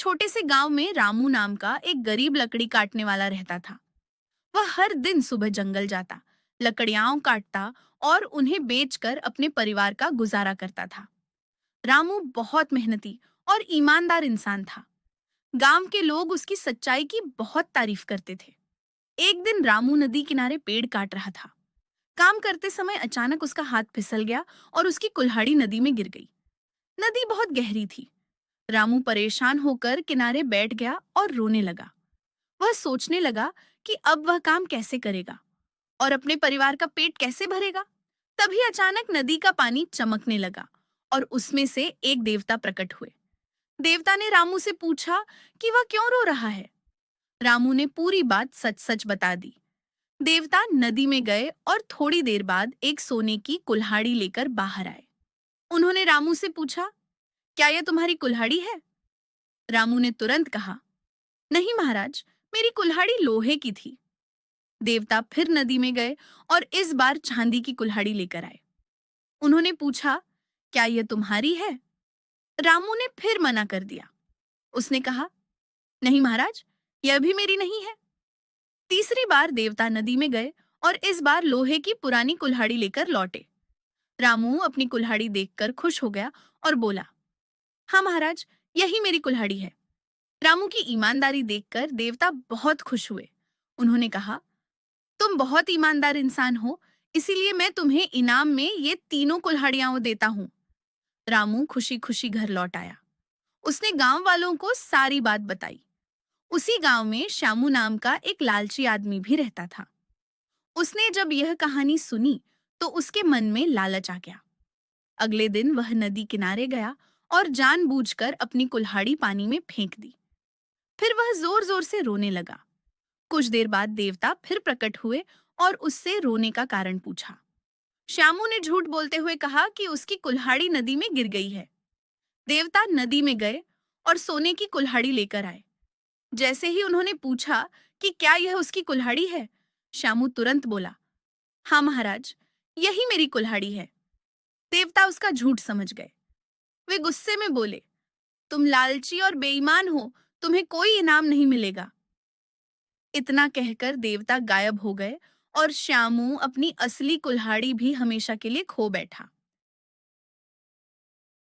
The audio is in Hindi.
छोटे से गांव में रामू नाम का एक गरीब लकड़ी काटने वाला रहता था। वह हर दिन सुबह जंगल जाता, लकड़ियां काटता और उन्हें बेचकर अपने परिवार का गुजारा करता था। रामू बहुत मेहनती और ईमानदार इंसान था। गांव के लोग उसकी सच्चाई की बहुत तारीफ करते थे। एक दिन रामू नदी किनारे पेड़ काट रहा था। काम करते समय अचानक उसका हाथ फिसल गया और उसकी कुल्हाड़ी नदी में गिर गई। नदी बहुत गहरी थी। रामू परेशान होकर किनारे बैठ गया और रोने लगा। वह सोचने लगा कि अब वह काम कैसे करेगा और अपने परिवार का पेट कैसे भरेगा। तभी अचानक नदी का पानी चमकने लगा और उसमें से एक देवता प्रकट हुए। देवता ने रामू से पूछा कि वह क्यों रो रहा है। रामू ने पूरी बात सच सच बता दी। देवता नदी में गए और थोड़ी देर बाद एक सोने की कुल्हाड़ी लेकर बाहर आए। उन्होंने रामू से पूछा, क्या यह तुम्हारी कुल्हाड़ी है? रामू ने तुरंत कहा, नहीं महाराज, मेरी कुल्हाड़ी लोहे की थी। देवता फिर नदी में गए और इस बार चांदी की कुल्हाड़ी लेकर आए। उन्होंने पूछा, क्या यह तुम्हारी है? रामू ने फिर मना कर दिया। उसने कहा, नहीं महाराज, यह भी मेरी नहीं है। तीसरी बार देवता नदी में गए और इस बार लोहे की पुरानी कुल्हाड़ी लेकर लौटे। रामू अपनी कुल्हाड़ी देखकर खुश हो गया और बोला, हाँ महाराज, यही मेरी कुल्हाड़ी है। रामू की ईमानदारी देखकर देवता बहुत खुश हुए। उन्होंने कहा, तुम बहुत ईमानदार इंसान हो, इसीलिए मैं तुम्हें इनाम में ये तीनों कुल्हाड़ियां देता हूँ। रामू खुशी खुशी घर लौट आया। उसने गांव वालों को सारी बात बताई। उसी गांव में श्यामू नाम का एक लालची आदमी भी रहता था। उसने जब यह कहानी सुनी तो उसके मन में लालच आ गया। अगले दिन वह नदी किनारे गया और जानबूझकर अपनी कुल्हाड़ी पानी में फेंक दी। फिर वह जोर जोर से रोने लगा। कुछ देर बाद देवता फिर प्रकट हुए और उससे रोने का कारण पूछा। श्यामू ने झूठ बोलते हुए कहा कि उसकी कुल्हाड़ी नदी में गिर गई है। देवता नदी में गए और सोने की कुल्हाड़ी लेकर आए। जैसे ही उन्होंने पूछा कि क्या यह उसकी कुल्हाड़ी है, श्यामू तुरंत बोला, हाँ महाराज, यही मेरी कुल्हाड़ी है। देवता उसका झूठ समझ गए। वे गुस्से में बोले, तुम लालची और बेईमान हो, तुम्हें कोई इनाम नहीं मिलेगा। इतना कहकर देवता गायब हो गए और श्यामू अपनी असली कुल्हाड़ी भी हमेशा के लिए खो बैठा।